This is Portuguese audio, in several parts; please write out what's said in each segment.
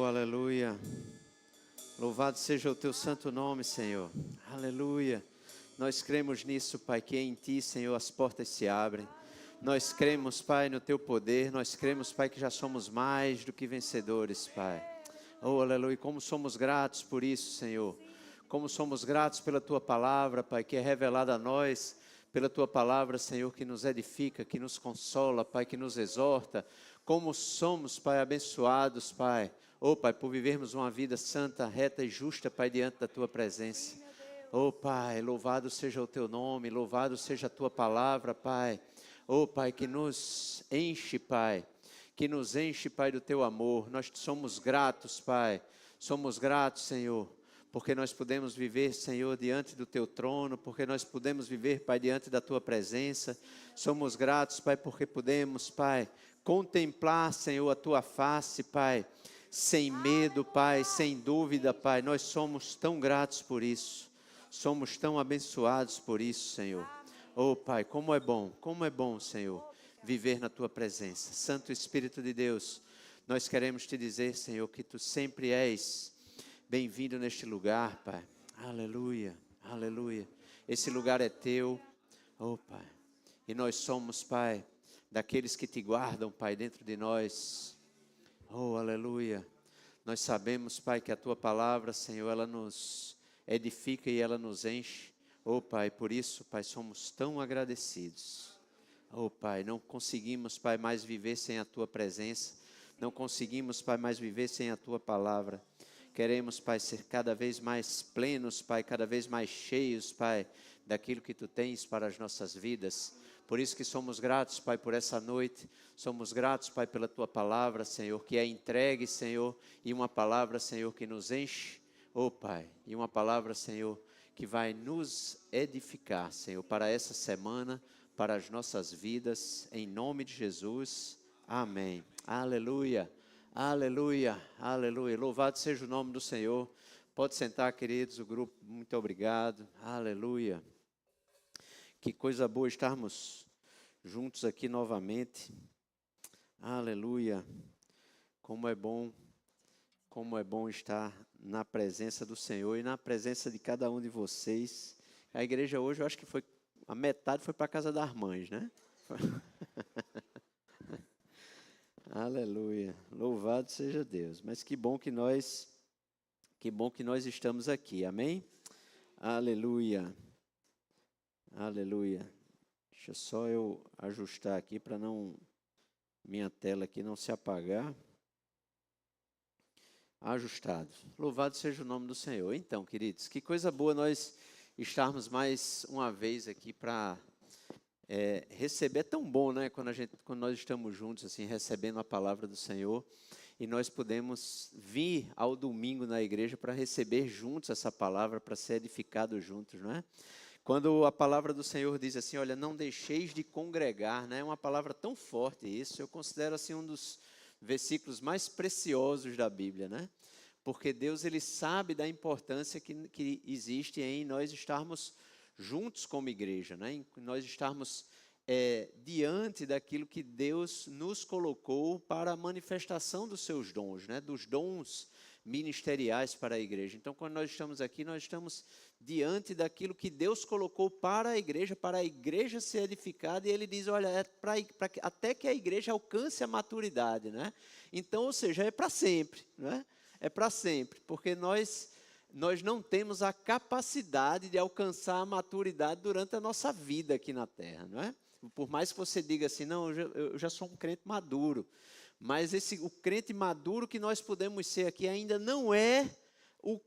aleluia. Louvado seja o teu santo nome, Senhor. Aleluia. Nós cremos nisso, Pai, que em Ti, Senhor, as portas se abrem. Nós cremos, Pai, no Teu poder. Nós cremos, Pai, que já somos mais do que vencedores, Pai. Oh, aleluia. Como somos gratos por isso, Senhor. Como somos gratos pela Tua palavra, Pai, que é revelada a nós. Pela Tua palavra, Senhor, que nos edifica, que nos consola, Pai, que nos exorta. Como somos, Pai, abençoados, Pai. Oh, Pai, por vivermos uma vida santa, reta e justa, Pai, diante da Tua presença. Oh, Pai, louvado seja o Teu nome, louvado seja a Tua palavra, Pai. Oh, Pai, que nos enche, Pai. Que nos enche, Pai, do Teu amor. Nós somos gratos, Pai. Somos gratos, Senhor. Porque nós podemos viver, Senhor, diante do Teu trono, porque nós podemos viver, Pai, diante da Tua presença. Somos gratos, Pai, porque podemos, Pai, contemplar, Senhor, a Tua face, Pai, sem medo, Pai, sem dúvida, Pai. Nós somos tão gratos por isso. Somos tão abençoados por isso, Senhor. Oh, Pai, como é bom, Senhor, viver na Tua presença. Santo Espírito de Deus, nós queremos Te dizer, Senhor, que Tu sempre és bem-vindo neste lugar, Pai. Aleluia, aleluia. Esse lugar é Teu, oh, Pai. E nós somos, Pai, daqueles que Te guardam, Pai, dentro de nós. Oh, aleluia. Nós sabemos, Pai, que a Tua palavra, Senhor, ela nos edifica e ela nos enche. Oh, Pai, por isso, Pai, somos tão agradecidos. Oh, Pai, não conseguimos, Pai, mais viver sem a Tua presença. Não conseguimos, Pai, mais viver sem a Tua palavra. Queremos, Pai, ser cada vez mais plenos, Pai, cada vez mais cheios, Pai, daquilo que Tu tens para as nossas vidas. Por isso que somos gratos, Pai, por essa noite. Somos gratos, Pai, pela Tua palavra, Senhor, que é entregue, Senhor, e uma palavra, Senhor, que nos enche, oh, Pai, e uma palavra, Senhor, que vai nos edificar, Senhor, para essa semana, para as nossas vidas, em nome de Jesus. Amém. Aleluia. Aleluia, aleluia, louvado seja o nome do Senhor. Pode sentar, queridos, o grupo, muito obrigado, aleluia. Que coisa boa estarmos juntos aqui novamente, aleluia. Como é bom estar na presença do Senhor e na presença de cada um de vocês. A igreja hoje, eu acho que a metade foi para a casa das mães, né? Aleluia, louvado seja Deus. Mas que bom que nós estamos aqui, amém? Aleluia, aleluia. Deixa só eu ajustar aqui para minha tela aqui não se apagar. Ajustado. Louvado seja o nome do Senhor. Então, queridos, que coisa boa nós estarmos mais uma vez aqui para receber. É tão bom, né, quando nós estamos juntos, assim, recebendo a palavra do Senhor, e nós podemos vir ao domingo na igreja para receber juntos essa palavra, para ser edificados juntos, não é? Quando a palavra do Senhor diz assim, olha, não deixeis de congregar, né? É uma palavra tão forte isso, eu considero assim um dos versículos mais preciosos da Bíblia, né? Porque Deus, Ele sabe da importância que existe em nós estarmos juntos como igreja, né? Em nós estarmos diante daquilo que Deus nos colocou para a manifestação dos seus dons, né? Dos dons ministeriais para a igreja. Então, quando nós estamos aqui, nós estamos diante daquilo que Deus colocou para a igreja ser edificada, e Ele diz, olha, até que a igreja alcance a maturidade, né? Então, ou seja, é para sempre, né? É para sempre, porque nós não temos a capacidade de alcançar a maturidade durante a nossa vida aqui na terra, não é? Por mais que você diga assim, não, eu já sou um crente maduro, mas o crente maduro que nós podemos ser aqui ainda não é o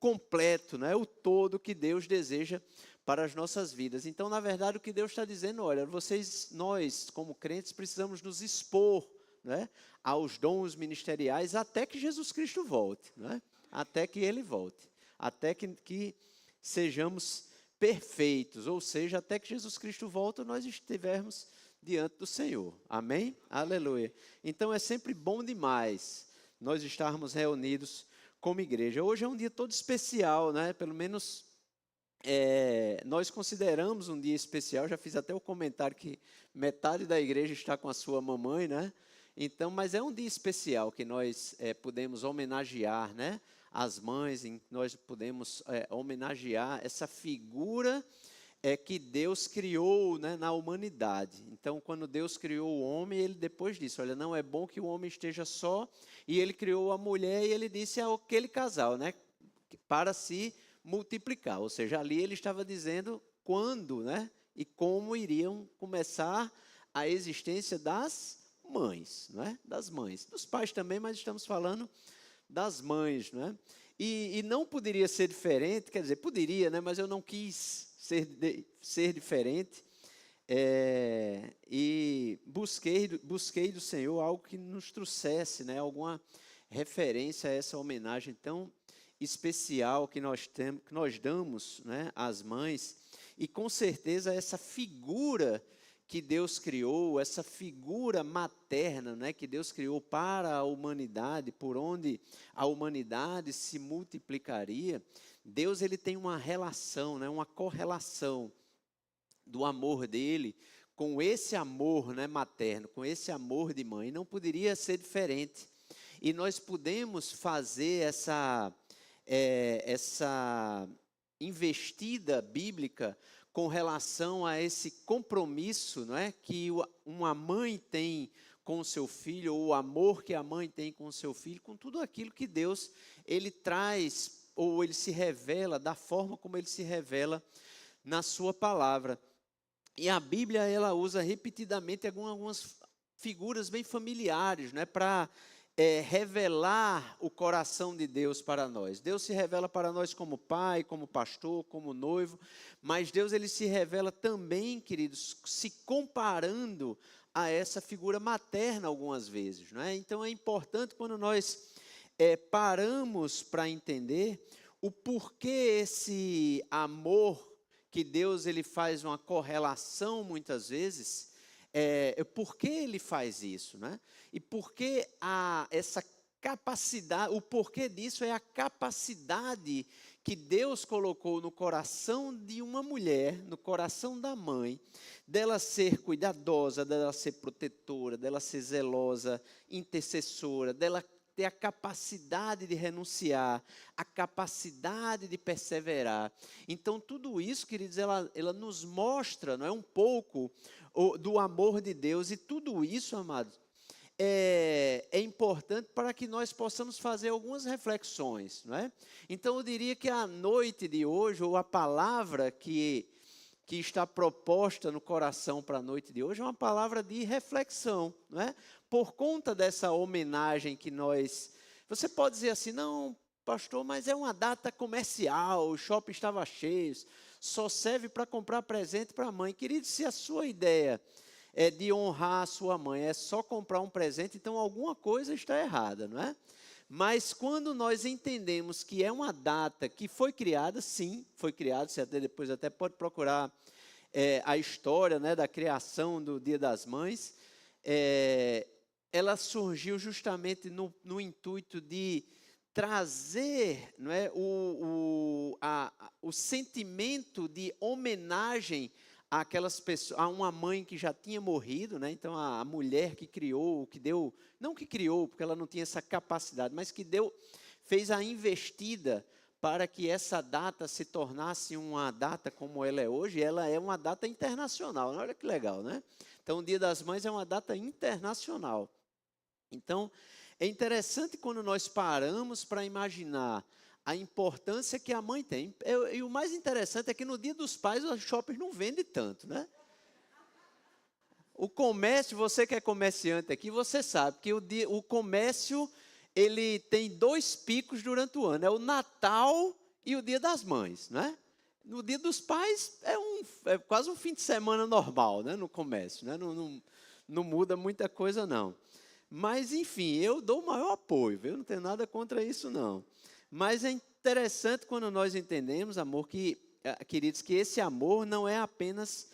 completo, não é o todo que Deus deseja para as nossas vidas. Então, na verdade, o que Deus está dizendo, olha, nós, como crentes, precisamos nos expor, né, aos dons ministeriais até que Jesus Cristo volte, né? Até que Ele volte, até que sejamos perfeitos, ou seja, até que Jesus Cristo volte, nós estivermos diante do Senhor, amém? Aleluia. Então é sempre bom demais nós estarmos reunidos como igreja. Hoje é um dia todo especial, né? Pelo menos nós consideramos um dia especial. Já fiz até o comentário que metade da igreja está com a sua mamãe, né? Então, mas é um dia especial que nós podemos homenagear, né, as mães, em que nós podemos homenagear essa figura que Deus criou, né, na humanidade. Então, quando Deus criou o homem, ele depois disse, olha, não é bom que o homem esteja só, e ele criou a mulher e ele disse àquele casal, né, para se multiplicar. Ou seja, ali ele estava dizendo quando, né, e como iriam começar a existência das mães, não é? Das mães. Dos pais também, mas estamos falando das mães, não é? E não poderia ser diferente, quer dizer, poderia, né? Mas eu não quis ser diferente. E busquei do Senhor algo que nos trouxesse, né? Alguma referência a essa homenagem tão especial que nós temos, que nós damos, né, às mães. E com certeza essa figura que Deus criou, essa figura materna, né, que Deus criou para a humanidade, por onde a humanidade se multiplicaria, Deus ele tem uma relação, né, uma correlação do amor dele com esse amor, né, materno, com esse amor de mãe. Não poderia ser diferente. E nós podemos fazer essa investida bíblica com relação a esse compromisso, não é, que uma mãe tem com o seu filho, ou o amor que a mãe tem com o seu filho, com tudo aquilo que Deus ele traz, ou ele se revela, da forma como ele se revela na sua palavra. E a Bíblia ela usa repetidamente algumas figuras bem familiares, né, para revelar o coração de Deus para nós. Deus se revela para nós como pai, como pastor, como noivo, mas Deus ele se revela também, queridos, se comparando a essa figura materna algumas vezes, não é? Então é importante quando nós paramos para entender o porquê esse amor que Deus ele faz uma correlação muitas vezes. Por que ele faz isso, né? E por que essa capacidade, o porquê disso é a capacidade que Deus colocou no coração de uma mulher, no coração da mãe, dela ser cuidadosa, dela ser protetora, dela ser zelosa, intercessora, dela ter a capacidade de renunciar, a capacidade de perseverar. Então, tudo isso, queridos, ela nos mostra, não é, um pouco do amor de Deus. E tudo isso, amados, é importante para que nós possamos fazer algumas reflexões, não é? Então, eu diria que a noite de hoje, ou a palavra que está proposta no coração para a noite de hoje, é uma palavra de reflexão, não é? Por conta dessa homenagem que nós... Você pode dizer assim, não, pastor, mas é uma data comercial, o shopping estava cheio, só serve para comprar presente para a mãe. Querido, se a sua ideia é de honrar a sua mãe, é só comprar um presente, então alguma coisa está errada, não é? Mas quando nós entendemos que é uma data que foi criada, sim, foi criada, você depois até pode procurar a história, né, da criação do Dia das Mães, ela surgiu justamente no intuito de trazer, não é, o sentimento de homenagem àquelas pessoas, a uma mãe que já tinha morrido, né? Então a mulher que criou, que deu, não que criou, porque ela não tinha essa capacidade, mas que fez a investida para que essa data se tornasse uma data como ela é hoje. Ela é uma data internacional, olha que legal, né? Então o Dia das Mães é uma data internacional. Então é interessante quando nós paramos para imaginar a importância que a mãe tem. E o mais interessante é que no Dia dos Pais os shoppings não vendem tanto, né? O comércio, você que é comerciante aqui, você sabe que o comércio ele tem 2 picos durante o ano, é o Natal e o Dia das Mães, né? No Dia dos Pais é quase um fim de semana normal, né, no comércio, né? Não muda muita coisa não. Mas, enfim, eu dou o maior apoio, eu não tenho nada contra isso, não. Mas é interessante quando nós entendemos, amor, queridos, que esse amor não é apenas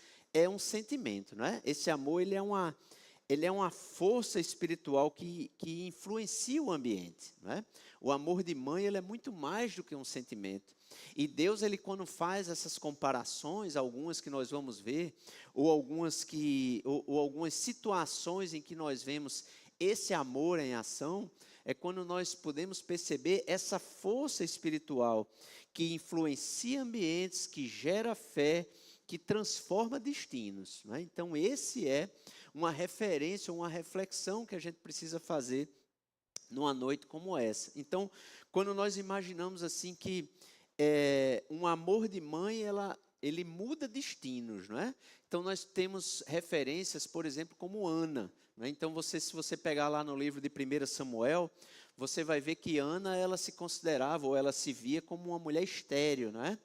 um sentimento, não é? Esse amor, ele é uma força espiritual que influencia o ambiente, não é? O amor de mãe, ele é muito mais do que um sentimento. E Deus, ele quando faz essas comparações, algumas que nós vamos ver, ou algumas situações em que nós vemos esse amor em ação é quando nós podemos perceber essa força espiritual que influencia ambientes, que gera fé, que transforma destinos, né? Então, esse é uma referência, uma reflexão que a gente precisa fazer numa noite como essa. Então, quando nós imaginamos assim que um amor de mãe, ele muda destinos, não é? Então, nós temos referências, por exemplo, como Ana, não é? Então, se você pegar lá no livro de 1 Samuel, você vai ver que Ana, ela se considerava, ou ela se via como uma mulher estéril, não é?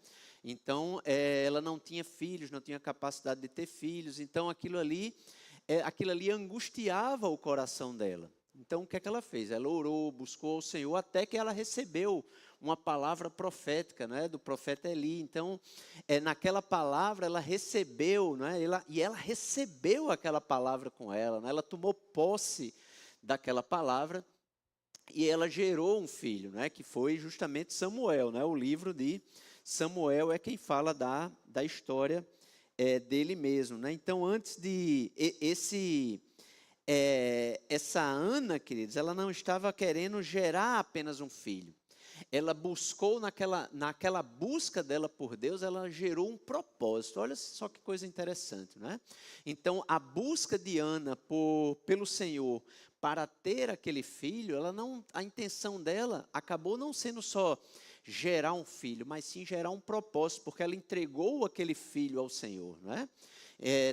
Então, ela não tinha filhos, não tinha capacidade de ter filhos, então aquilo ali angustiava o coração dela. Então, o que é que ela fez? Ela orou, buscou o Senhor, até que ela recebeu uma palavra profética, né, do profeta Eli. Então, naquela palavra, ela recebeu, né, e ela recebeu aquela palavra com ela, né, ela tomou posse daquela palavra, e ela gerou um filho, né, que foi justamente Samuel, né, o livro de Samuel é quem fala da história dele mesmo, né? Então, antes de essa Ana, queridos, ela não estava querendo gerar apenas um filho. Ela buscou naquela busca dela por Deus, ela gerou um propósito. Olha só que coisa interessante, né? Então, a busca de Ana pelo Senhor para ter aquele filho, a intenção dela acabou não sendo só gerar um filho, mas sim gerar um propósito, porque ela entregou aquele filho ao Senhor, não é?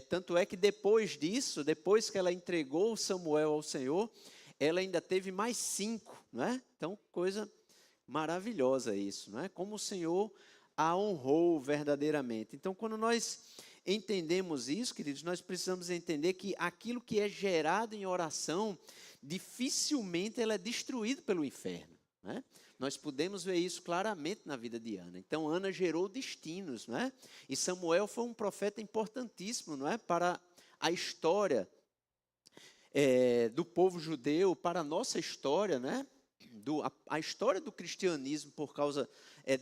Tanto é que depois disso, depois que ela entregou Samuel ao Senhor, ela ainda teve mais 5, não é? Então, coisa maravilhosa isso, não é? Como o Senhor a honrou verdadeiramente. Então, quando nós entendemos isso, queridos, nós precisamos entender que aquilo que é gerado em oração, dificilmente ela é destruído pelo inferno, não é? Nós podemos ver isso claramente na vida de Ana. Então, Ana gerou destinos, não é? E Samuel foi um profeta importantíssimo, não é? Para a história do povo judeu, para a nossa história, né? A história do cristianismo por causa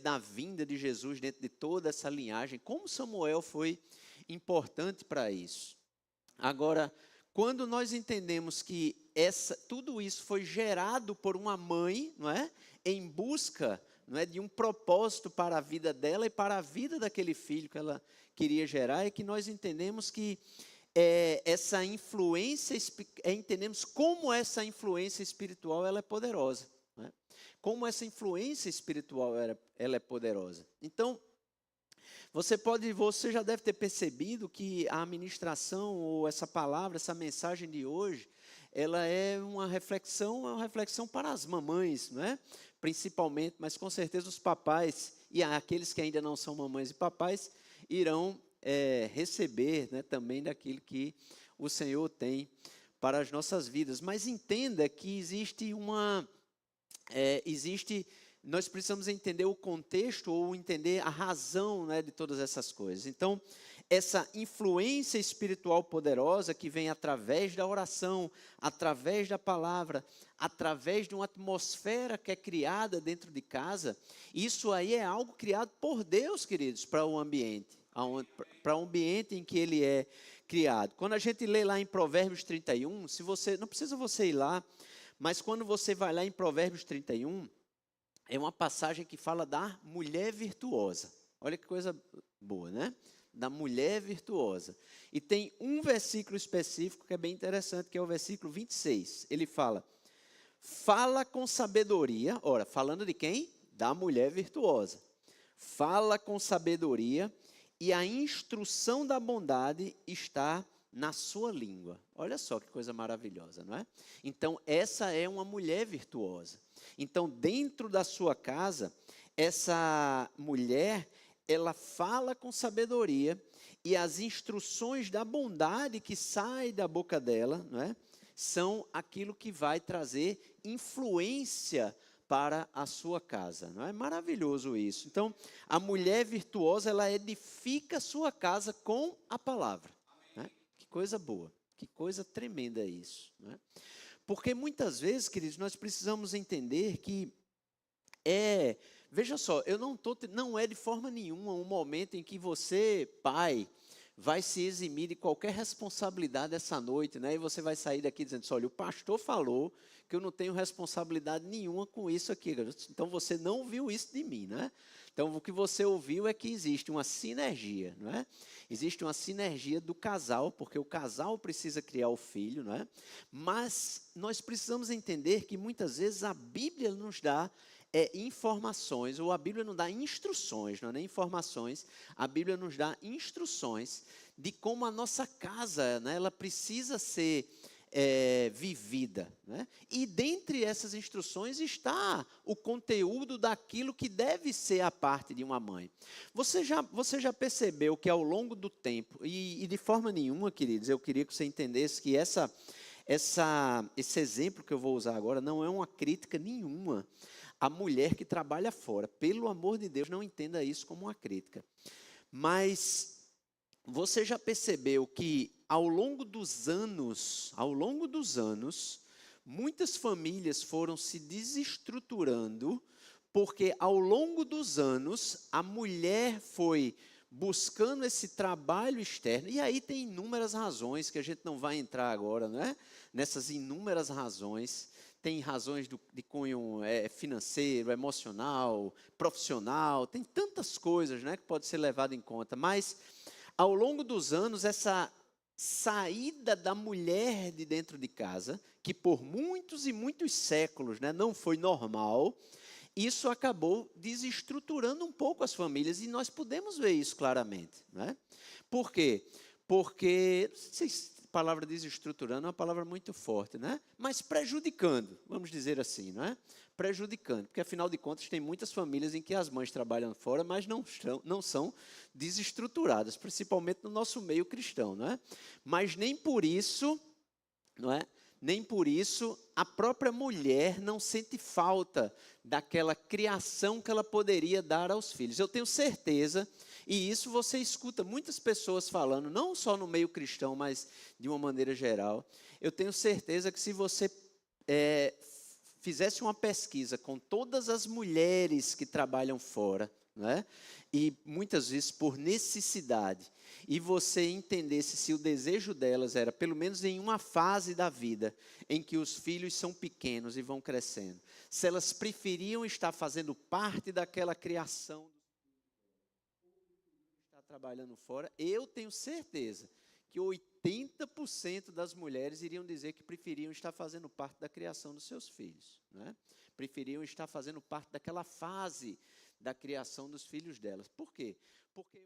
da vinda de Jesus dentro de toda essa linhagem. Como Samuel foi importante para isso. Agora, quando nós entendemos que tudo isso foi gerado por uma mãe, não é? Em busca, não é, de um propósito para a vida dela e para a vida daquele filho que ela queria gerar, é que nós entendemos que essa influência, entendemos como essa influência espiritual ela é poderosa, não é? Como essa influência espiritual ela é poderosa. Então, você já deve ter percebido que a ministração, ou essa palavra, essa mensagem de hoje, ela é uma reflexão para as mamães, não é? Principalmente, mas com certeza os papais e aqueles que ainda não são mamães e papais irão receber, né, também daquilo que o Senhor tem para as nossas vidas. Mas entenda que nós precisamos entender o contexto ou entender a razão, né, de todas essas coisas. Então, essa influência espiritual poderosa que vem através da oração, através da palavra, através de uma atmosfera que é criada dentro de casa, isso aí é algo criado por Deus, queridos, para o ambiente, para o ambiente em que ele é criado. Quando a gente lê lá em Provérbios 31, não precisa você ir lá, mas quando você vai lá em Provérbios 31, é uma passagem que fala da mulher virtuosa. Olha que coisa boa, né? Da mulher virtuosa. E tem um versículo específico que é bem interessante, que é o versículo 26. Ele fala com sabedoria. Ora, falando de quem? Da mulher virtuosa. Fala com sabedoria, e a instrução da bondade está na sua língua. Olha só que coisa maravilhosa, não é? Então, essa é uma mulher virtuosa. Então, dentro da sua casa, essa mulher, ela fala com sabedoria, e as instruções da bondade que sai da boca dela, não é? São aquilo que vai trazer influência para a sua casa. Não é maravilhoso isso? Então, a mulher virtuosa, ela edifica a sua casa com a palavra. Né? Que coisa boa, que coisa tremenda isso. Né? Porque muitas vezes, queridos, nós precisamos entender que veja só, não é de forma nenhuma um momento em que você, pai, vai se eximir de qualquer responsabilidade essa noite, né? E você vai sair daqui dizendo assim, olha, o pastor falou que eu não tenho responsabilidade nenhuma com isso aqui. Então, você não viu isso de mim, né? Então, o que você ouviu é que existe uma sinergia, não é? Existe uma sinergia do casal, porque o casal precisa criar o filho, não é? Mas nós precisamos entender que muitas vezes a Bíblia nos dá informações, ou a Bíblia não dá instruções, não é nem informações, a Bíblia nos dá instruções de como a nossa casa, né, ela precisa ser vivida, né? E dentre essas instruções está o conteúdo daquilo que deve ser a parte de uma mãe. Você já percebeu que ao longo do tempo, e de forma nenhuma, queridos, eu queria que você entendesse que esse exemplo que eu vou usar agora não é uma crítica nenhuma à mulher que trabalha fora. Pelo amor de Deus, não entenda isso como uma crítica. Mas você já percebeu que ao longo dos anos, muitas famílias foram se desestruturando, porque ao longo dos anos a mulher foi buscando esse trabalho externo, e aí tem inúmeras razões que a gente não vai entrar agora, né? Nessas inúmeras razões, tem razões de cunho financeiro, emocional, profissional, tem tantas coisas, né, que pode ser levado em conta, mas ao longo dos anos, essa saída da mulher de dentro de casa, que por muitos e muitos séculos, né, não foi normal, isso acabou desestruturando um pouco as famílias, e nós podemos ver isso claramente, né? Por quê? Porque, não sei se a palavra desestruturando é uma palavra muito forte, né? Mas prejudicando, vamos dizer assim, não é? Prejudicando, porque afinal de contas tem muitas famílias em que as mães trabalham fora, mas não são desestruturadas, principalmente no nosso meio cristão, não é? Mas nem por isso, não é? Nem por isso a própria mulher não sente falta daquela criação que ela poderia dar aos filhos. Eu tenho certeza, e isso você escuta muitas pessoas falando, não só no meio cristão, mas de uma maneira geral. Eu tenho certeza que se você fizesse uma pesquisa com todas as mulheres que trabalham fora, né? E muitas vezes por necessidade, e você entendesse se o desejo delas era, pelo menos em uma fase da vida, em que os filhos são pequenos e vão crescendo, se elas preferiam estar fazendo parte daquela criação, estar trabalhando fora, eu tenho certeza que 80% das mulheres iriam dizer que preferiam estar fazendo parte da criação dos seus filhos, né? Preferiam estar fazendo parte daquela fase da criação dos filhos delas. Por quê? Porque é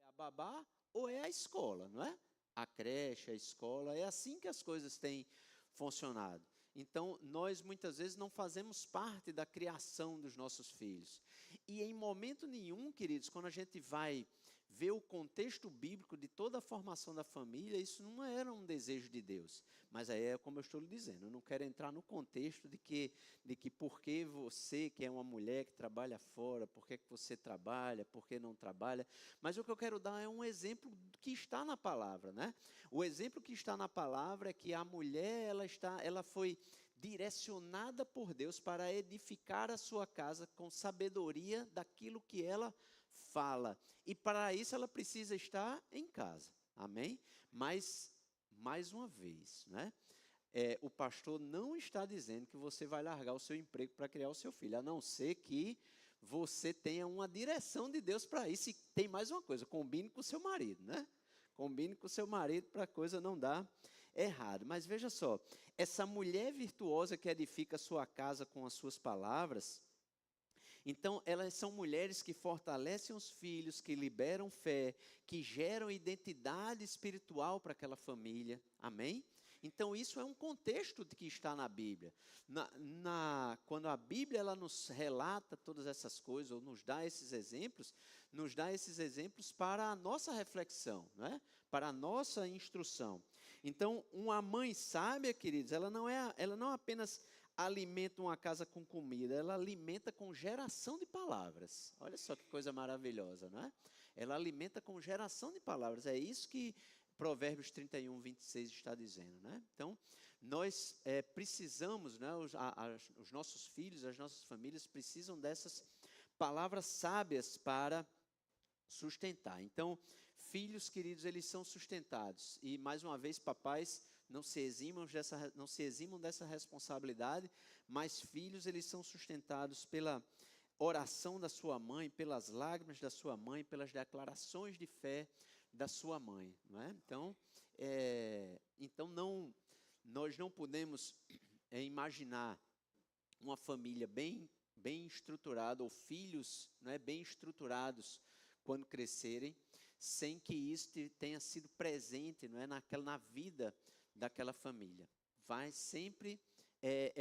a babá ou é a escola, não é? A creche, a escola, é assim que as coisas têm funcionado. Então, nós muitas vezes não fazemos parte da criação dos nossos filhos. E em momento nenhum, queridos, quando a gente vai ver o contexto bíblico de toda a formação da família, isso não era um desejo de Deus. Mas aí é como eu estou lhe dizendo, eu não quero entrar no contexto de que por que você, que é uma mulher que trabalha fora, por que você trabalha, por que não trabalha. Mas o que eu quero dar é um exemplo que está na palavra, né? O exemplo que está na palavra é que a mulher, ela foi direcionada por Deus para edificar a sua casa com sabedoria daquilo que ela fala. E para isso ela precisa estar em casa. Amém? Mas, mais uma vez, né? O pastor não está dizendo que você vai largar o seu emprego para criar o seu filho, a não ser que você tenha uma direção de Deus para isso. E tem mais uma coisa, combine com o seu marido, né? Combine com o seu marido para a coisa não dar errado. Mas veja só, essa mulher virtuosa que edifica a sua casa com as suas palavras, então elas são mulheres que fortalecem os filhos, que liberam fé, que geram identidade espiritual para aquela família. Amém? Então isso é um contexto de que está na Bíblia. Quando a Bíblia ela nos relata todas essas coisas, ou nos dá esses exemplos para a nossa reflexão, né? Para a nossa instrução. Então, uma mãe sábia, queridos, ela não apenas alimenta uma casa com comida, ela alimenta com geração de palavras. Olha só que coisa maravilhosa, não é? Ela alimenta com geração de palavras. É isso que Provérbios 31, 26 está dizendo, né? Então, nós precisamos, né, os nossos filhos, as nossas famílias precisam dessas palavras sábias para sustentar. Então, filhos queridos, eles são sustentados. E, mais uma vez, papais, não se eximam dessa responsabilidade, mas filhos, eles são sustentados pela oração da sua mãe, pelas lágrimas da sua mãe, pelas declarações de fé da sua mãe. Não é? Então nós não podemos imaginar uma família bem estruturada, ou filhos, né, bem estruturados quando crescerem, sem que isso tenha sido presente, não é, na vida daquela família. Vai sempre,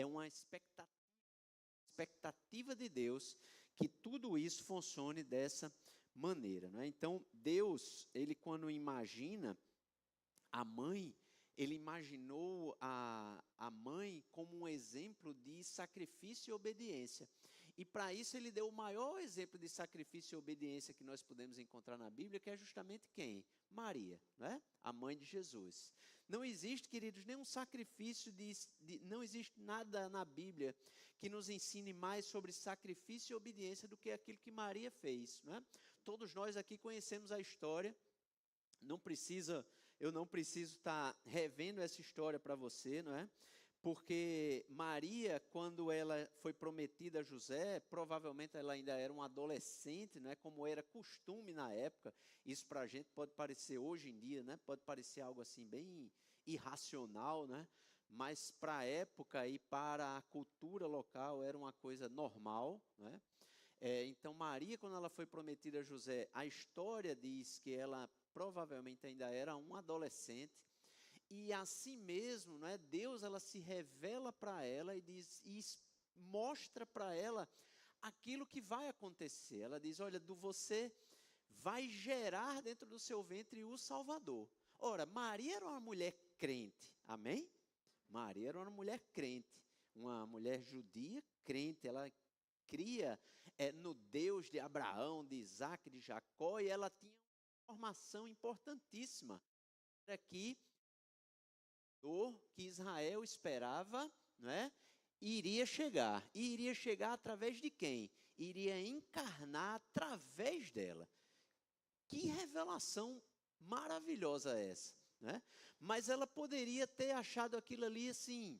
uma expectativa de Deus que tudo isso funcione dessa maneira. Não é? Então, Deus, ele quando imagina a mãe, ele imaginou a mãe como um exemplo de sacrifício e obediência. E para isso ele deu o maior exemplo de sacrifício e obediência que nós podemos encontrar na Bíblia, que é justamente quem? Maria, né? A mãe de Jesus. Não existe, queridos, nenhum sacrifício, não existe nada na Bíblia que nos ensine mais sobre sacrifício e obediência do que aquilo que Maria fez. Né? Todos nós aqui conhecemos a história, eu não preciso estar revendo essa história para você, não é? Porque Maria, quando ela foi prometida a José, provavelmente ela ainda era uma adolescente, né, como era costume na época. Isso para a gente pode parecer hoje em dia, né, pode parecer algo assim bem irracional, né, mas para a época e para a cultura local era uma coisa normal, né. Então Maria, quando ela foi prometida a José, a história diz que ela provavelmente ainda era uma adolescente. E assim mesmo, não é? Deus, ela se revela para ela e mostra para ela aquilo que vai acontecer. Ela diz, olha, você vai gerar dentro do seu ventre o Salvador. Ora, Maria era uma mulher crente, amém? Maria era uma mulher crente, uma mulher judia crente, ela cria no Deus de Abraão, de Isaac, de Jacó, e ela tinha uma informação importantíssima, era que Israel esperava, não é? Iria chegar. E iria chegar através de quem? Iria encarnar através dela. Que revelação maravilhosa é essa, né? Mas ela poderia ter achado aquilo ali assim,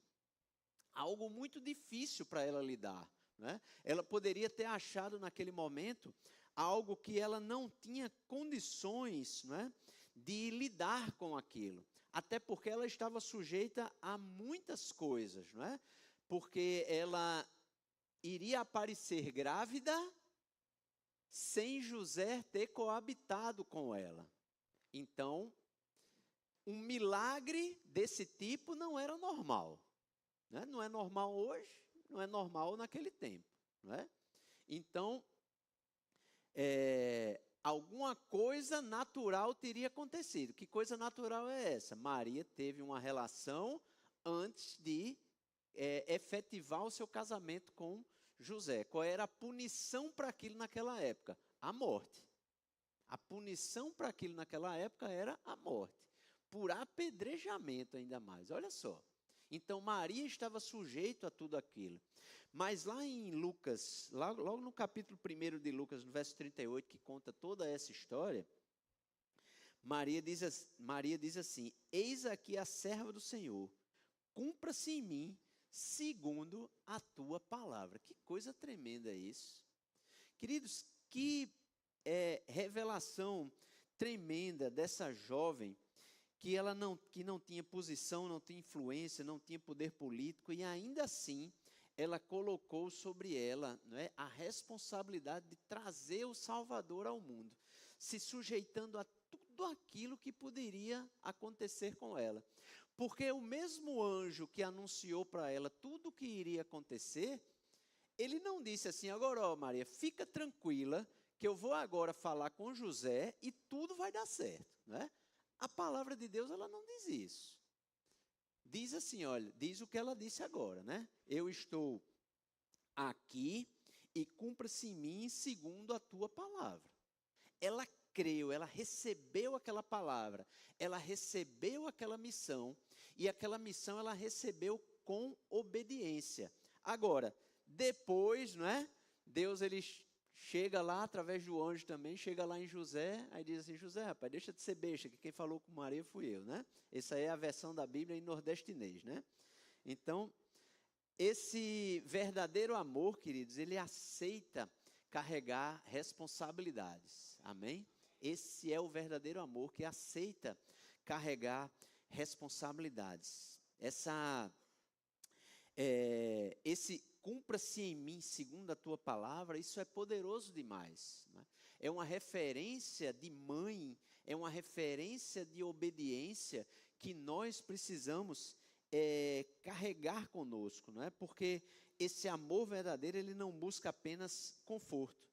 algo muito difícil para ela lidar, né? Ela poderia ter achado naquele momento algo que ela não tinha condições, né, de lidar com aquilo. Até porque ela estava sujeita a muitas coisas, não é? Porque ela iria aparecer grávida sem José ter coabitado com ela. Então, um milagre desse tipo não era normal, né? Não é normal hoje, não é normal naquele tempo, não é? Então, alguma coisa natural teria acontecido. Que coisa natural é essa? Maria teve uma relação antes de efetivar o seu casamento com José. Qual era a punição para aquilo naquela época? A morte. A punição para aquilo naquela época era a morte. Por apedrejamento ainda mais. Olha só. Então Maria estava sujeita a tudo aquilo. Mas lá em Lucas, logo no capítulo 1 de Lucas, no verso 38, que conta toda essa história, Maria diz assim, eis aqui a serva do Senhor, cumpra-se em mim segundo a tua palavra. Que coisa tremenda é isso. Queridos, que revelação tremenda dessa jovem, que não tinha posição, não tinha influência, não tinha poder político, e ainda assim ela colocou sobre ela, não é, a responsabilidade de trazer o Salvador ao mundo, se sujeitando a tudo aquilo que poderia acontecer com ela. Porque o mesmo anjo que anunciou para ela tudo o que iria acontecer, ele não disse assim, agora, ó Maria, fica tranquila, que eu vou agora falar com José e tudo vai dar certo, não é? A palavra de Deus, ela não diz isso. Diz assim, olha, diz o que ela disse agora, né? Eu estou aqui e cumpra-se em mim segundo a tua palavra. Ela creu, ela recebeu aquela palavra, ela recebeu aquela missão, e aquela missão ela recebeu com obediência. Agora, depois, não é? Deus, ele chega lá, através do anjo também, chega lá em José, aí diz assim, José, rapaz, deixa de ser besta, que quem falou com Maria fui eu, né? Essa aí é a versão da Bíblia em nordestinês, né? Então, esse verdadeiro amor, queridos, ele aceita carregar responsabilidades, amém? Esse é o verdadeiro amor que aceita carregar responsabilidades. Esse cumpra-se em mim segundo a tua palavra, isso é poderoso demais, né? É uma referência de mãe, é uma referência de obediência que nós precisamos carregar conosco, não é? Porque esse amor verdadeiro, ele não busca apenas conforto.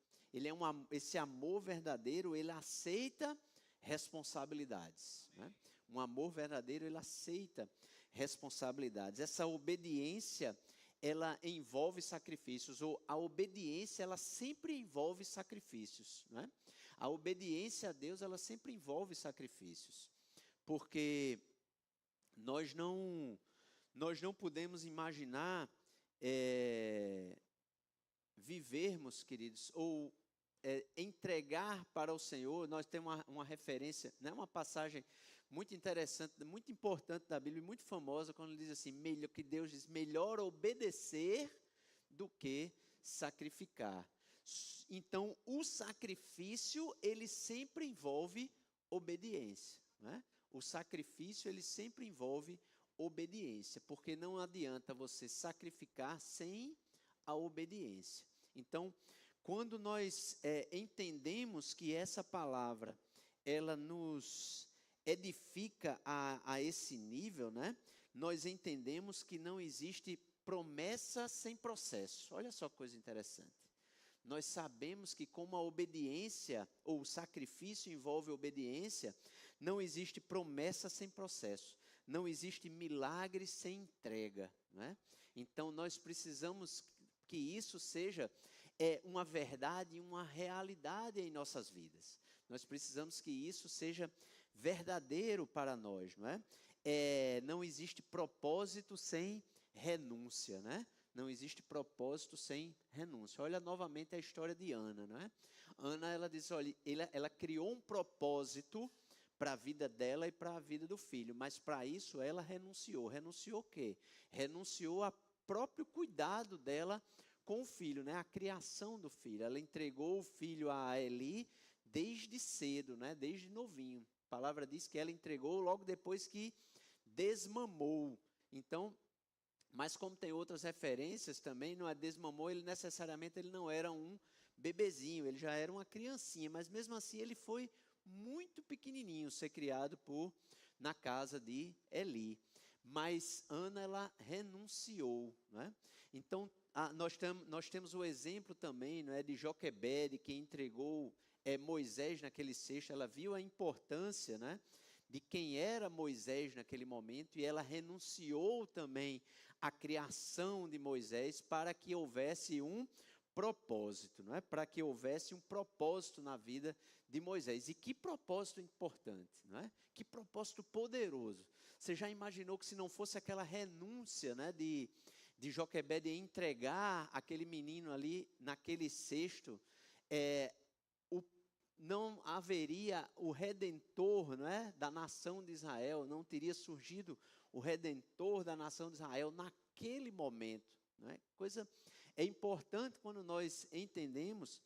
Esse amor verdadeiro, ele aceita responsabilidades, né? Um amor verdadeiro, ele aceita responsabilidades. Essa obediência, ela envolve sacrifícios, ou a obediência, ela sempre envolve sacrifícios, né? A obediência a Deus, ela sempre envolve sacrifícios, porque nós não podemos imaginar vivermos, queridos, ou entregar para o Senhor. Nós temos uma referência, né, uma passagem muito interessante, muito importante da Bíblia, muito famosa, quando ele diz assim, que Deus diz, melhor obedecer do que sacrificar. Então, o sacrifício, ele sempre envolve obediência, né? O sacrifício, ele sempre envolve obediência, porque não adianta você sacrificar sem a obediência. Então, quando nós entendemos que essa palavra, ela nos edifica a esse nível, né? Nós entendemos que não existe promessa sem processo. Olha só que coisa interessante. Nós sabemos que como a obediência, ou o sacrifício envolve obediência, não existe promessa sem processo. Não existe milagre sem entrega, né? Então, nós precisamos que isso seja uma verdade e uma realidade em nossas vidas. Nós precisamos que isso seja verdadeiro para nós, não é? Não existe propósito sem renúncia, né? Não existe propósito sem renúncia. Olha novamente a história de Ana, não é? Ana, ela diz, olha, ela criou um propósito para a vida dela e para a vida do filho, mas para isso ela renunciou. Renunciou o quê? Renunciou ao próprio cuidado dela com o filho, né? A criação do filho. Ela entregou o filho a Eli desde cedo, né? Desde novinho. A palavra diz que ela entregou logo depois que desmamou. Então, mas como tem outras referências também, não é desmamou, ele necessariamente ele não era um bebezinho, ele já era uma criancinha, mas mesmo assim ele foi muito pequenininho ser criado na casa de Eli. Mas Ana, ela renunciou, né? Então, nós temos o exemplo também, não é, de Joquebede, que entregou Moisés naquele cesto. Ela viu a importância, né, de quem era Moisés naquele momento, e ela renunciou também à criação de Moisés para que houvesse um propósito, não é? Para que houvesse um propósito na vida de Moisés. E que propósito importante, não é? Que propósito poderoso. Você já imaginou que se não fosse aquela renúncia, né, de Joquebede em entregar aquele menino ali naquele cesto, não haveria o Redentor, não é, da nação de Israel, não teria surgido o Redentor da nação de Israel naquele momento, não é? É importante quando nós entendemos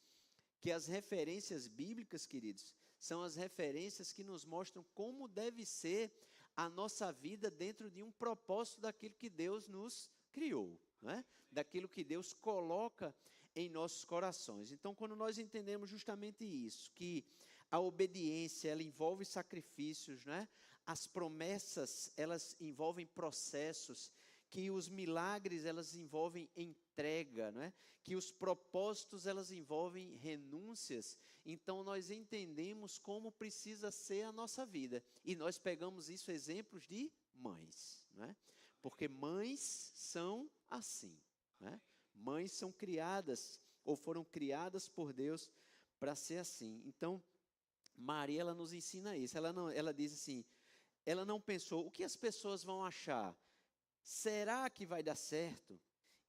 que as referências bíblicas, queridos, são as referências que nos mostram como deve ser a nossa vida dentro de um propósito daquilo que Deus nos criou, não é? Daquilo que Deus coloca em nossos corações. Então, quando nós entendemos justamente isso, que a obediência, ela envolve sacrifícios, né? As promessas, elas envolvem processos, que os milagres, elas envolvem entrega, né? Que os propósitos, elas envolvem renúncias. Então, nós entendemos como precisa ser a nossa vida. E nós pegamos isso, exemplos de mães, né? Porque mães são assim, né? Mães são criadas, ou foram criadas por Deus para ser assim. Então, Maria, ela nos ensina isso. Ela diz assim, ela não pensou, o que as pessoas vão achar? Será que vai dar certo?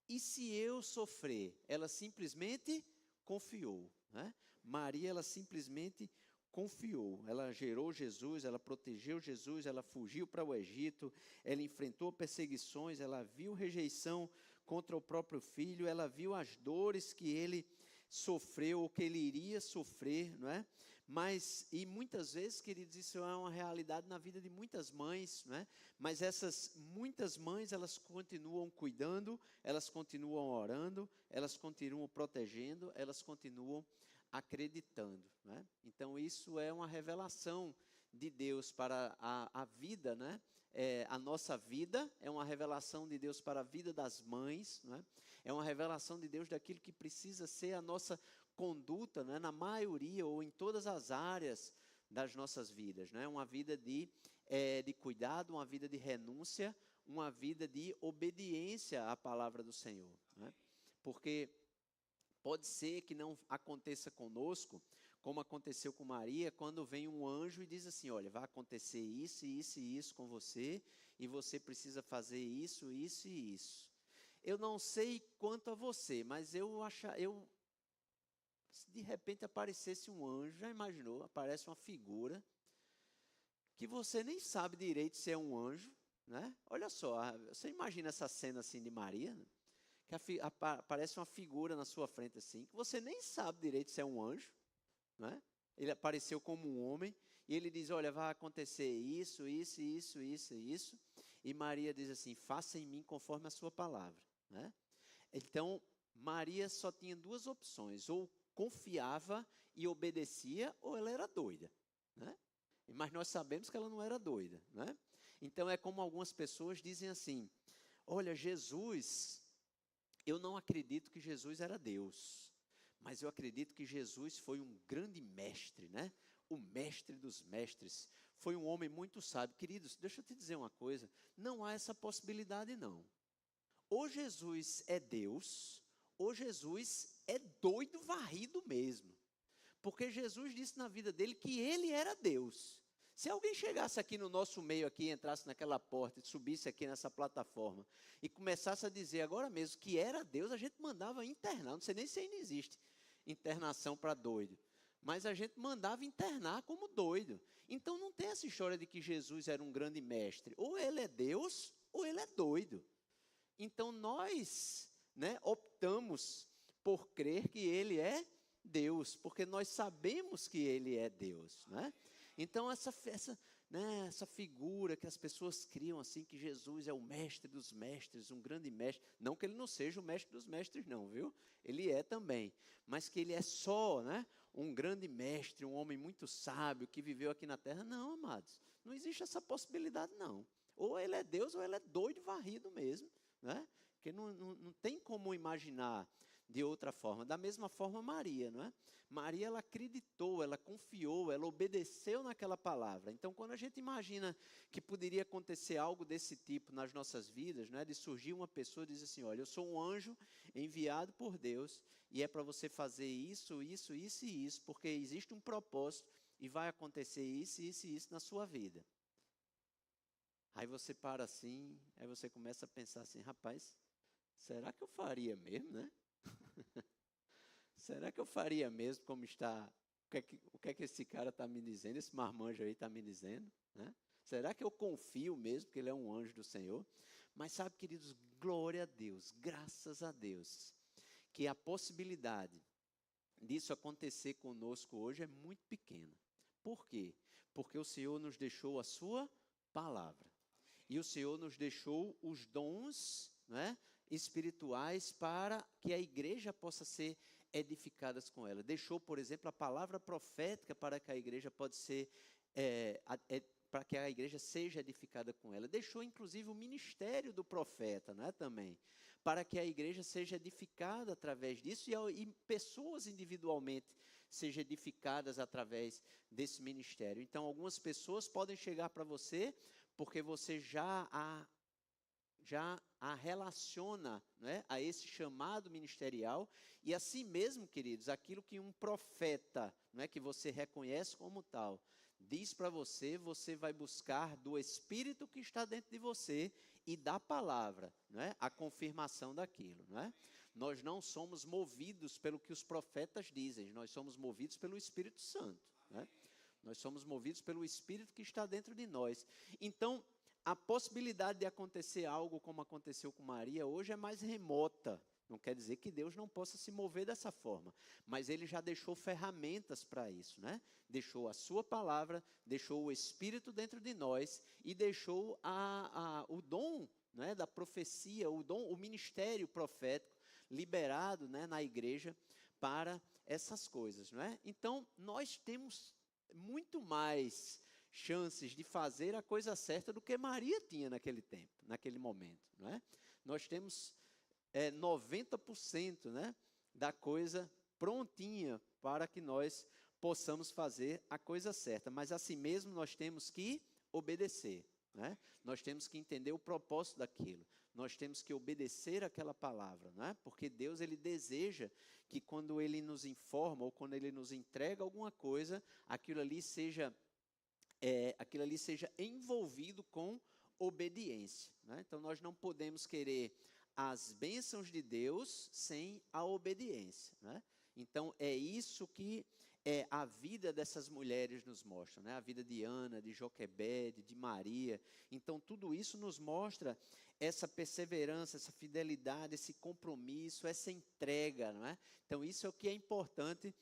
E se eu sofrer? Ela simplesmente confiou, né? Maria, ela simplesmente confiou. Ela gerou Jesus, ela protegeu Jesus, ela fugiu para o Egito, ela enfrentou perseguições, ela viu rejeição contra o próprio filho, ela viu as dores que ele sofreu, ou que ele iria sofrer, não é? Mas, e muitas vezes, queridos, isso é uma realidade na vida de muitas mães, não é? Mas essas muitas mães, elas continuam cuidando, elas continuam orando, elas continuam protegendo, elas continuam acreditando, né? Então isso é uma revelação de Deus para a vida, né? A nossa vida é uma revelação de Deus para a vida das mães, né? É uma revelação de Deus daquilo que precisa ser a nossa conduta, né? Na maioria ou em todas as áreas das nossas vidas, né? Uma vida de cuidado, uma vida de renúncia, uma vida de obediência à palavra do Senhor, né? Porque pode ser que não aconteça conosco, como aconteceu com Maria, quando vem um anjo e diz assim, olha, vai acontecer isso, isso e isso com você, e você precisa fazer isso, isso e isso. Eu não sei quanto a você, mas se de repente aparecesse um anjo, já imaginou, aparece uma figura, que você nem sabe direito se é um anjo, né? Olha só, você imagina essa cena assim de Maria, né? Que aparece uma figura na sua frente assim, que você nem sabe direito se é um anjo, né? Ele apareceu como um homem, e ele diz, olha, vai acontecer isso, isso, isso, isso e isso, e Maria diz assim, faça em mim conforme a sua palavra, né? Então, Maria só tinha duas opções, ou confiava e obedecia, ou ela era doida, né? Mas nós sabemos que ela não era doida, né? Então, é como algumas pessoas dizem assim, olha, Jesus, eu não acredito que Jesus era Deus, mas eu acredito que Jesus foi um grande mestre, né? O mestre dos mestres, foi um homem muito sábio. Queridos, deixa eu te dizer uma coisa, não há essa possibilidade não. Ou Jesus é Deus, ou Jesus é doido varrido mesmo. Porque Jesus disse na vida dele que ele era Deus. Se alguém chegasse aqui no nosso meio, aqui, entrasse naquela porta, e subisse aqui nessa plataforma, e começasse a dizer agora mesmo que era Deus, a gente mandava internar, não sei nem se ainda existe internação para doido, mas a gente mandava internar como doido. Então não tem essa história de que Jesus era um grande mestre, ou ele é Deus, ou ele é doido. Então nós, né, optamos por crer que ele é Deus, porque nós sabemos que ele é Deus, né? Então essa figura que as pessoas criam assim, que Jesus é o mestre dos mestres, um grande mestre, não que ele não seja o mestre dos mestres não, viu? Ele é também, mas que ele é só, né, um grande mestre, um homem muito sábio que viveu aqui na terra, não, amados, não existe essa possibilidade não. Ou ele é Deus ou ele é doido varrido mesmo, né? Porque não tem como imaginar de outra forma. Da mesma forma Maria, não é? Maria, ela acreditou, ela confiou, ela obedeceu naquela palavra. Então, quando a gente imagina que poderia acontecer algo desse tipo nas nossas vidas, não é? De surgir uma pessoa e dizer assim, olha, eu sou um anjo enviado por Deus e é para você fazer isso, isso, isso e isso, porque existe um propósito e vai acontecer isso, isso e isso na sua vida. Aí você para assim, aí você começa a pensar assim, rapaz, será que eu faria mesmo, né? Será que eu faria mesmo como está, o que é que esse cara está me dizendo, esse marmanjo aí está me dizendo, né? Será que eu confio mesmo que ele é um anjo do Senhor? Mas sabe, queridos, glória a Deus, graças a Deus, que a possibilidade disso acontecer conosco hoje é muito pequena. Por quê? Porque o Senhor nos deixou a sua palavra. E o Senhor nos deixou os dons, né, espirituais para que a igreja possa ser edificada com ela. Deixou, por exemplo, a palavra profética para que a igreja pode ser, para que a igreja seja edificada com ela. Deixou, inclusive, o ministério do profeta, né, também, para que a igreja seja edificada através disso e pessoas individualmente sejam edificadas através desse ministério. Então, algumas pessoas podem chegar para você porque você já a relaciona, né, a esse chamado ministerial, e assim mesmo, queridos, aquilo que um profeta, né, que você reconhece como tal, diz para você, você vai buscar do Espírito que está dentro de você e da palavra, né, a confirmação daquilo. Né? Nós não somos movidos pelo que os profetas dizem, nós somos movidos pelo Espírito Santo. Né? Nós somos movidos pelo Espírito que está dentro de nós. Então, a possibilidade de acontecer algo como aconteceu com Maria hoje é mais remota. Não quer dizer que Deus não possa se mover dessa forma, mas Ele já deixou ferramentas para isso, né? Deixou a sua palavra, deixou o Espírito dentro de nós e deixou o dom, né, da profecia, o ministério profético liberado, né, na igreja para essas coisas, não é? Então, nós temos muito mais chances de fazer a coisa certa do que Maria tinha naquele tempo, naquele momento, não é? Nós temos 90%, né, da coisa prontinha para que nós possamos fazer a coisa certa, mas assim mesmo nós temos que obedecer, né? Nós temos que entender o propósito daquilo, nós temos que obedecer aquela palavra, né? Porque Deus, Ele deseja que quando Ele nos informa ou quando Ele nos entrega alguma coisa, aquilo ali seja envolvido com obediência. Né? Então, nós não podemos querer as bênçãos de Deus sem a obediência. Né? Então, é isso que a vida dessas mulheres nos mostra. Né? A vida de Ana, de Joquebede, de Maria. Então, tudo isso nos mostra essa perseverança, essa fidelidade, esse compromisso, essa entrega. Não é? Então, isso é o que é importante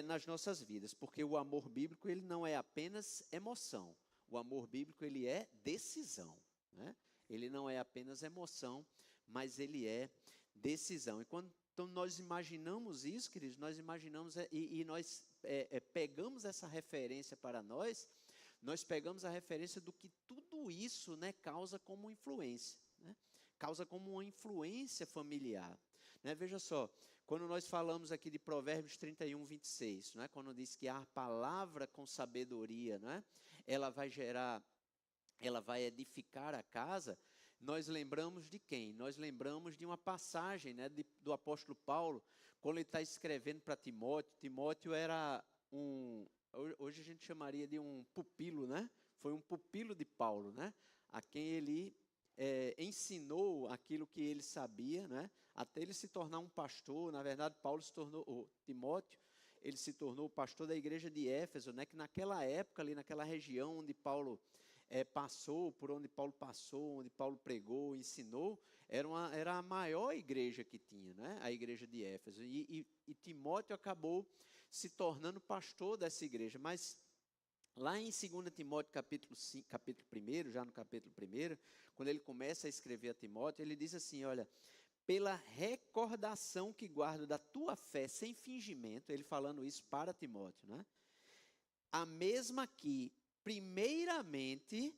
nas nossas vidas, porque o amor bíblico, ele não é apenas emoção, o amor bíblico, ele é decisão, né? Ele não é apenas emoção, mas ele é decisão. E quando então, nós imaginamos isso, queridos, nós imaginamos e nós pegamos essa referência para nós pegamos a referência do que tudo isso, né, causa como influência, né? Causa como uma influência familiar. Né? Veja só, quando nós falamos aqui de Provérbios 31, 26, né? Quando diz que a palavra com sabedoria, né? Ela vai edificar a casa, nós lembramos de quem? Nós lembramos de uma passagem, né, do apóstolo Paulo, quando ele está escrevendo para Timóteo. Timóteo era hoje a gente chamaria de um pupilo, né? Foi um pupilo de Paulo, né? A quem ele ensinou aquilo que ele sabia, né? Até ele se tornar um pastor. Na verdade, Timóteo, ele se tornou o pastor da igreja de Éfeso, né? Que naquela época, ali naquela região onde Paulo por onde Paulo passou, onde Paulo pregou, ensinou, era a maior igreja que tinha, né? A igreja de Éfeso. E Timóteo acabou se tornando pastor dessa igreja. Mas lá em 2 Timóteo capítulo 1, já no capítulo 1, quando ele começa a escrever a Timóteo, ele diz assim, olha, pela recordação que guardo da tua fé sem fingimento, ele falando isso para Timóteo, né? A mesma que, primeiramente,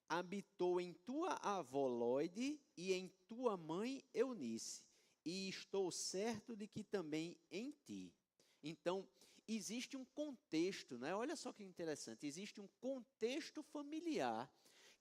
habitou em tua avó Lóide e em tua mãe Eunice, e estou certo de que também em ti. Então, existe um contexto, né? Olha só que interessante, existe um contexto familiar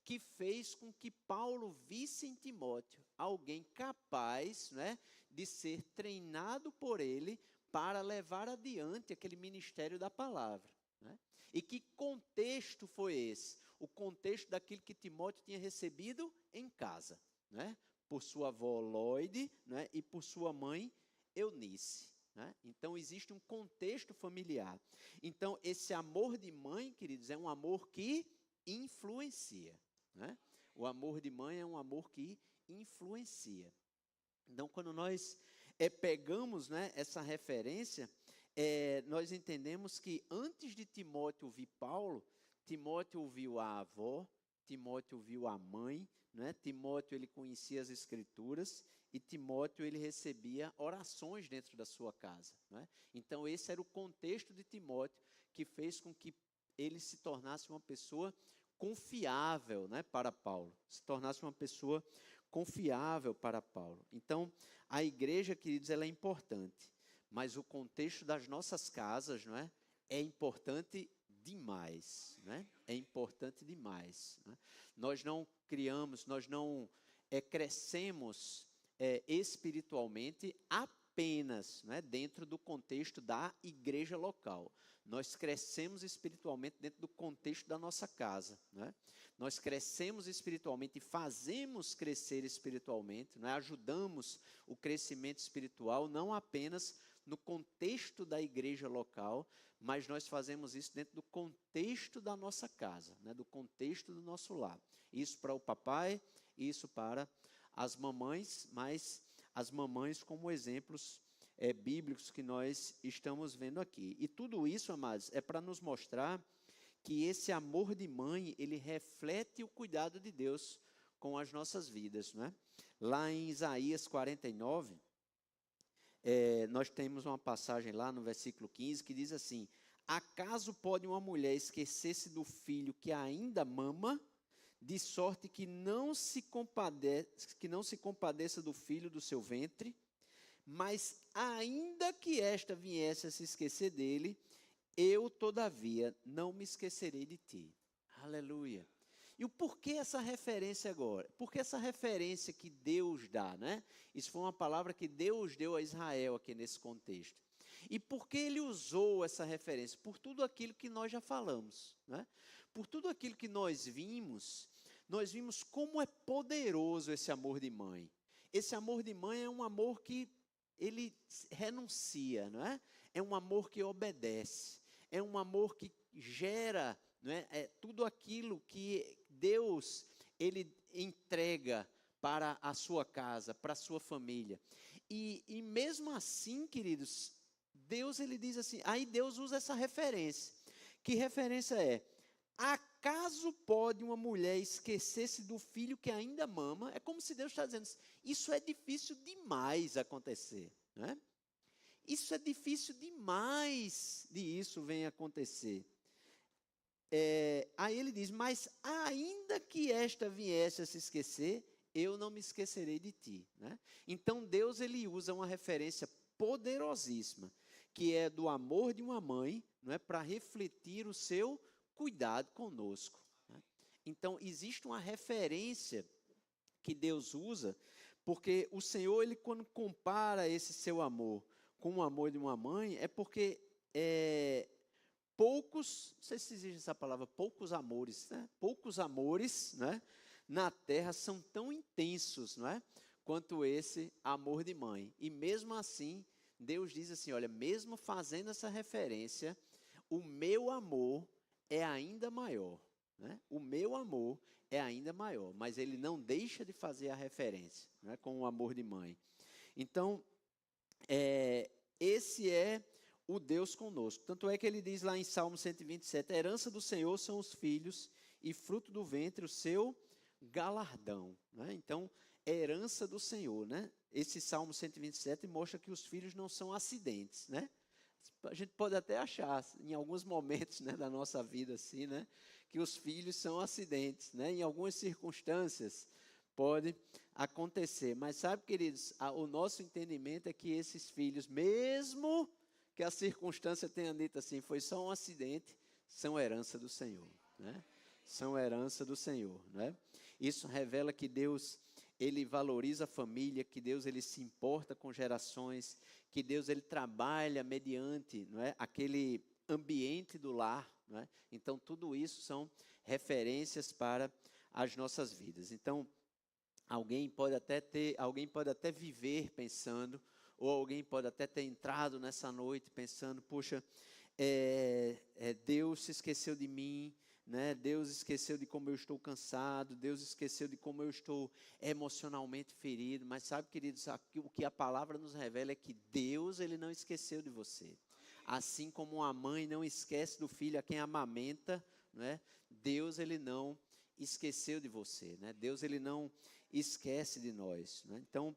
que fez com que Paulo visse em Timóteo alguém capaz, né, de ser treinado por ele para levar adiante aquele ministério da palavra. Né? E que contexto foi esse? O contexto daquilo que Timóteo tinha recebido em casa, né? Por sua avó Lóide, né, e por sua mãe Eunice. Né? Então, existe um contexto familiar. Então, esse amor de mãe, queridos, é um amor que influencia. Né? O amor de mãe é um amor que influencia. Então, quando nós pegamos, né, essa referência, nós entendemos que antes de Timóteo ouvir Paulo, Timóteo ouviu a avó, Timóteo ouviu a mãe, né? Timóteo ele conhecia as Escrituras e Timóteo ele recebia orações dentro da sua casa. Né? Então, esse era o contexto de Timóteo que fez com que ele se tornasse uma pessoa confiável, né, para Paulo, se tornasse uma pessoa confiável para Paulo. Então, a igreja, queridos, ela é importante, mas o contexto das nossas casas, não é? É importante demais, né? É importante demais. Né? Nós não criamos, nós não crescemos espiritualmente apenas, né, dentro do contexto da igreja local. Nós crescemos espiritualmente dentro do contexto da nossa casa, né? Nós crescemos espiritualmente e fazemos crescer espiritualmente, né? Ajudamos o crescimento espiritual não apenas no contexto da igreja local, mas nós fazemos isso dentro do contexto da nossa casa, né? Do contexto do nosso lar. Isso para o papai, isso para as mamães, mas as mamães como exemplos bíblicos que nós estamos vendo aqui. E tudo isso, amados, é para nos mostrar que esse amor de mãe, ele reflete o cuidado de Deus com as nossas vidas, não é? Lá em Isaías 49, nós temos uma passagem lá no versículo 15 que diz assim: acaso pode uma mulher esquecer-se do filho que ainda mama, de sorte que não se compadeça do filho do seu ventre? Mas ainda que esta viesse a se esquecer dele, eu, todavia, não me esquecerei de ti. Aleluia. E o porquê essa referência agora? Porque essa referência que Deus dá, né? Isso foi uma palavra que Deus deu a Israel aqui nesse contexto. E por que ele usou essa referência? Por tudo aquilo que nós já falamos, né? Por tudo aquilo que nós vimos como é poderoso esse amor de mãe. Esse amor de mãe é um amor que ele renuncia, não é? É um amor que obedece, é um amor que gera, não é? Tudo aquilo que Deus ele entrega para a sua casa, para a sua família. E mesmo assim, queridos, Deus ele diz assim, aí Deus usa essa referência. Que referência é? Acaso pode uma mulher esquecer-se do filho que ainda mama? É como se Deus está dizendo, isso é difícil demais acontecer, né? Isso é difícil demais de isso venha acontecer. Aí ele diz, mas ainda que esta viesse a se esquecer, eu não me esquecerei de ti, né? Então Deus ele usa uma referência poderosíssima, que é do amor de uma mãe, não é, para refletir o seu cuidado conosco, né? Então, existe uma referência que Deus usa, porque o Senhor, ele quando compara esse seu amor com o amor de uma mãe, é porque poucos, não sei se existe essa palavra, poucos amores, né? Poucos amores, né, na terra são tão intensos, não é, quanto esse amor de mãe. E mesmo assim, Deus diz assim, olha, mesmo fazendo essa referência, o meu amor é ainda maior, né? O meu amor é ainda maior, mas ele não deixa de fazer a referência, né, com o amor de mãe. Então, esse é o Deus conosco. Tanto é que ele diz lá em Salmo 127, a herança do Senhor são os filhos e fruto do ventre o seu galardão, né? Então, herança do Senhor, né? Esse Salmo 127 mostra que os filhos não são acidentes, né? A gente pode até achar, em alguns momentos, né, da nossa vida, assim, né, que os filhos são acidentes, né? Em algumas circunstâncias pode acontecer. Mas sabe, queridos, o nosso entendimento é que esses filhos, mesmo que a circunstância tenha dito assim, foi só um acidente, são herança do Senhor, né? São herança do Senhor, né? Isso revela que Deus ele valoriza a família, que Deus ele se importa com gerações, que Deus ele trabalha mediante, não é, aquele ambiente do lar, não é? Então tudo isso são referências para as nossas vidas. Então alguém pode até viver pensando, ou alguém pode até ter entrado nessa noite pensando, puxa, Deus se esqueceu de mim, né? Deus esqueceu de como eu estou cansado, Deus esqueceu de como eu estou emocionalmente ferido. Mas sabe, queridos, o que a palavra nos revela é que Deus ele não esqueceu de você. Assim como uma mãe não esquece do filho a quem amamenta, né? Deus ele não esqueceu de você, né? Deus ele não esquece de nós, né? Então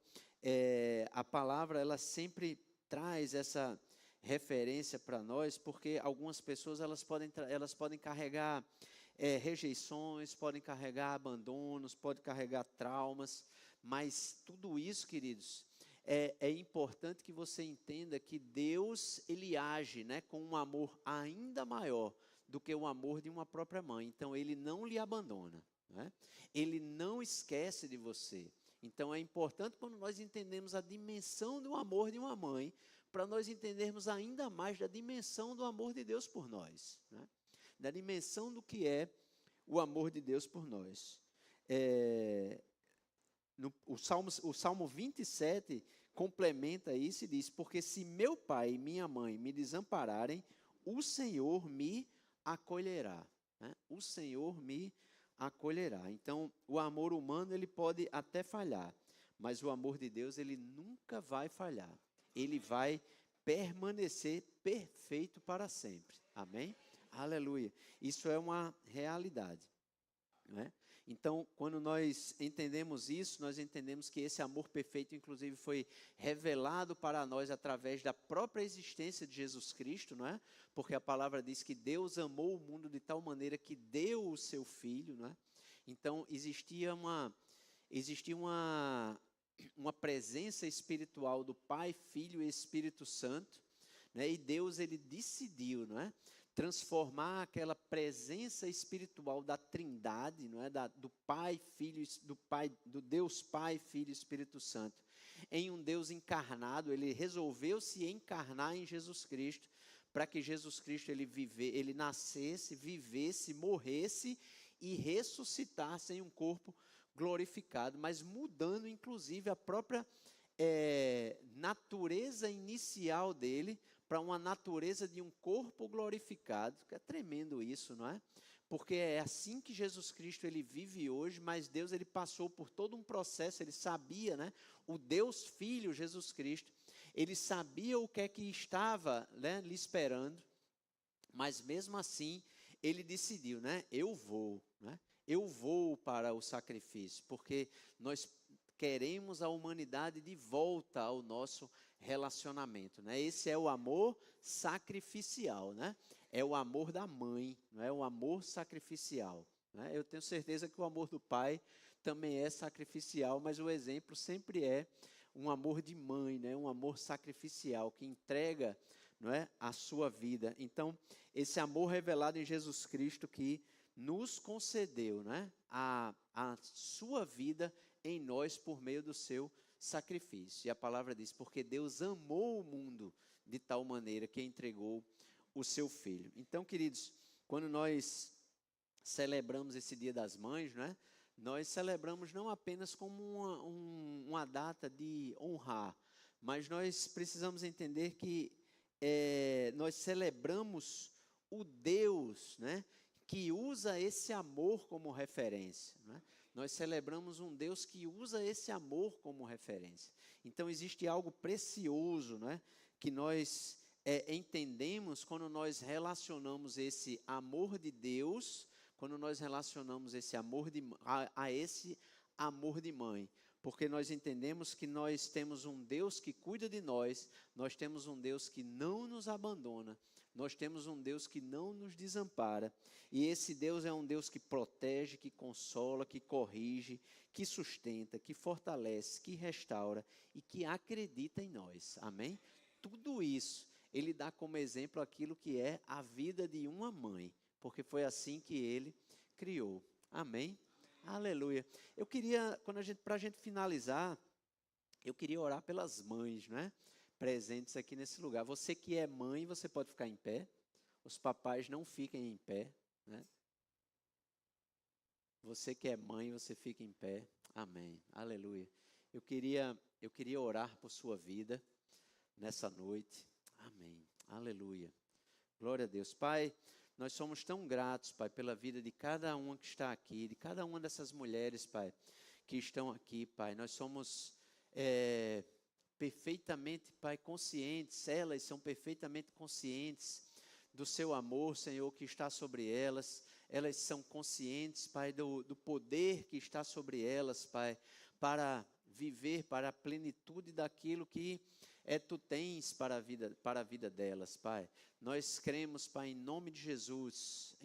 a palavra ela sempre traz essa referência para nós, porque algumas pessoas elas podem carregar rejeições, podem carregar abandonos, podem carregar traumas, mas tudo isso, queridos, é importante que você entenda que Deus ele age, né, com um amor ainda maior do que o amor de uma própria mãe. Então ele não lhe abandona, né? Ele não esquece de você. Então é importante quando nós entendemos a dimensão do amor de uma mãe, para nós entendermos ainda mais da dimensão do amor de Deus por nós, né? Da dimensão do que é o amor de Deus por nós. O Salmo 27 complementa isso e diz: porque se meu pai e minha mãe me desampararem, o Senhor me acolherá, né? O Senhor me acolherá. Então, o amor humano ele pode até falhar, mas o amor de Deus ele nunca vai falhar. Ele vai permanecer perfeito para sempre. Amém? Aleluia. Isso é uma realidade, né? Então, quando nós entendemos isso, nós entendemos que esse amor perfeito, inclusive, foi revelado para nós através da própria existência de Jesus Cristo, não é? Porque a palavra diz que Deus amou o mundo de tal maneira que deu o seu Filho, não é? Então, existia uma presença espiritual do Pai, Filho e Espírito Santo, né? E Deus, ele decidiu, não é? Transformar aquela presença espiritual da Trindade, não é, do Pai, Filho, do Deus Pai, Filho e Espírito Santo, em um Deus encarnado. Ele resolveu se encarnar em Jesus Cristo, para que Jesus Cristo ele nascesse, vivesse, morresse e ressuscitasse em um corpo glorificado, mas mudando inclusive a própria natureza inicial dele para uma natureza de um corpo glorificado, que é tremendo isso, não é? Porque é assim que Jesus Cristo ele vive hoje, mas Deus ele passou por todo um processo, ele sabia, né? O Deus Filho, Jesus Cristo, ele sabia o que é que estava, né, lhe esperando, mas mesmo assim ele decidiu, né? Eu vou para o sacrifício, porque nós queremos a humanidade de volta ao nosso relacionamento, né? Esse é o amor sacrificial, né? É o amor da mãe, não é o amor sacrificial, né? Eu tenho certeza que o amor do pai também é sacrificial, mas o exemplo sempre é um amor de mãe, né? Um amor sacrificial que entrega, não é, a sua vida. Então, esse amor revelado em Jesus Cristo que nos concedeu, né, a sua vida em nós por meio do seu sacrifício. E a palavra diz: porque Deus amou o mundo de tal maneira que entregou o seu Filho. Então, queridos, quando nós celebramos esse Dia das Mães, né, nós celebramos não apenas como uma data de honrar, mas nós precisamos entender que nós celebramos o Deus, né, que usa esse amor como referência, né? Nós celebramos um Deus que usa esse amor como referência. Então, existe algo precioso, né, que nós entendemos quando nós relacionamos esse amor de Deus, quando nós relacionamos esse amor a esse amor de mãe. Porque nós entendemos que nós temos um Deus que cuida de nós temos um Deus que não nos abandona, nós temos um Deus que não nos desampara, e esse Deus é um Deus que protege, que consola, que corrige, que sustenta, que fortalece, que restaura e que acredita em nós, amém? Tudo isso, ele dá como exemplo aquilo que é a vida de uma mãe, porque foi assim que ele criou, amém? Aleluia. Eu queria, para a gente finalizar, eu queria orar pelas mães, né, presentes aqui nesse lugar. Você que é mãe, você pode ficar em pé. Os papais não fiquem em pé, né? Você que é mãe, você fica em pé. Amém. Aleluia. Eu queria orar por sua vida nessa noite. Amém. Aleluia. Glória a Deus. Pai, nós somos tão gratos, Pai, pela vida de cada uma que está aqui, de cada uma dessas mulheres, Pai, que estão aqui, Pai. Nós somos perfeitamente, Pai, conscientes, elas são perfeitamente conscientes do seu amor, Senhor, que está sobre elas. Elas são conscientes, Pai, do poder que está sobre elas, Pai, para viver para a plenitude daquilo que Tu tens para a vida delas, Pai. Nós cremos, Pai, em nome de Jesus,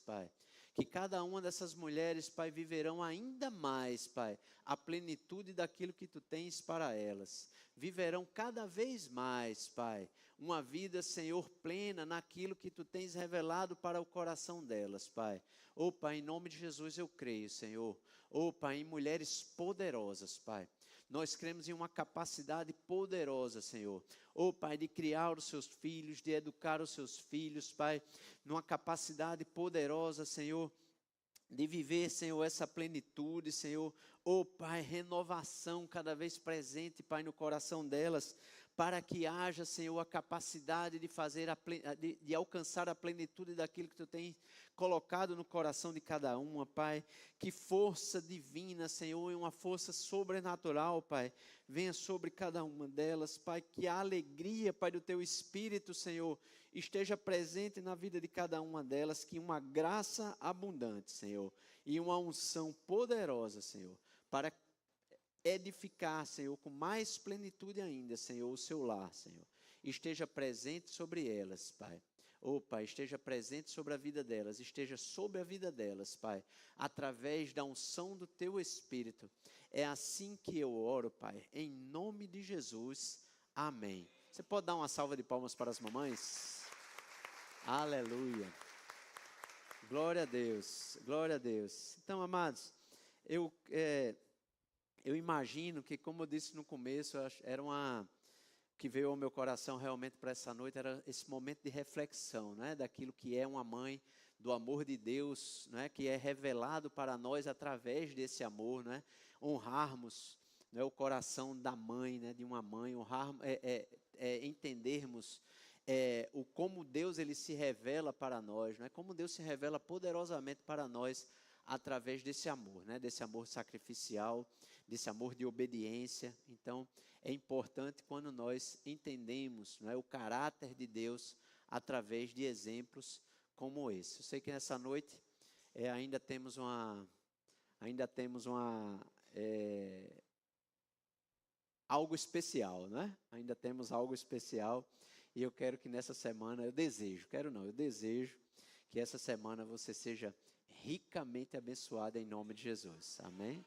Pai, que cada uma dessas mulheres, Pai, viverão ainda mais, Pai, a plenitude daquilo que Tu tens para elas. Viverão cada vez mais, Pai, uma vida, Senhor, plena naquilo que Tu tens revelado para o coração delas, Pai. Pai, em nome de Jesus eu creio, Senhor. Pai, em mulheres poderosas, Pai. Nós cremos em uma capacidade poderosa, Senhor. Pai, de criar os seus filhos, de educar os seus filhos, Pai. Numa capacidade poderosa, Senhor, de viver, Senhor, essa plenitude, Senhor. Pai, renovação cada vez presente, Pai, no coração delas, para que haja, Senhor, a capacidade de fazer, de alcançar a plenitude daquilo que Tu tens colocado no coração de cada uma, Pai. Que força divina, Senhor, e uma força sobrenatural, Pai, venha sobre cada uma delas, Pai. Que a alegria, Pai, do Teu Espírito, Senhor, esteja presente na vida de cada uma delas. Que uma graça abundante, Senhor, e uma unção poderosa, Senhor, para edificar, Senhor, com mais plenitude ainda, Senhor, o seu lar, Senhor. Esteja presente sobre elas, Pai. Pai, esteja presente sobre a vida delas, esteja sobre a vida delas, Pai, através da unção do Teu Espírito. É assim que eu oro, Pai, em nome de Jesus. Amém. Você pode dar uma salva de palmas para as mamães? Aleluia. Glória a Deus, glória a Deus. Então, amados, eu imagino que, como eu disse no começo, era que veio ao meu coração realmente para essa noite, era esse momento de reflexão, né, daquilo que é uma mãe, do amor de Deus, né, que é revelado para nós através desse amor, né, honrarmos, né, o coração da mãe, né, de uma mãe, entendermos o como Deus ele se revela para nós, né, como Deus se revela poderosamente para nós através desse amor, né, desse amor sacrificial, desse amor de obediência. Então, é importante quando nós entendemos, né, o caráter de Deus através de exemplos como esse. Eu sei que nessa noite ainda temos algo especial, né? Ainda temos algo especial e eu quero que nessa semana, eu desejo que essa semana você seja ricamente abençoado em nome de Jesus. Amém?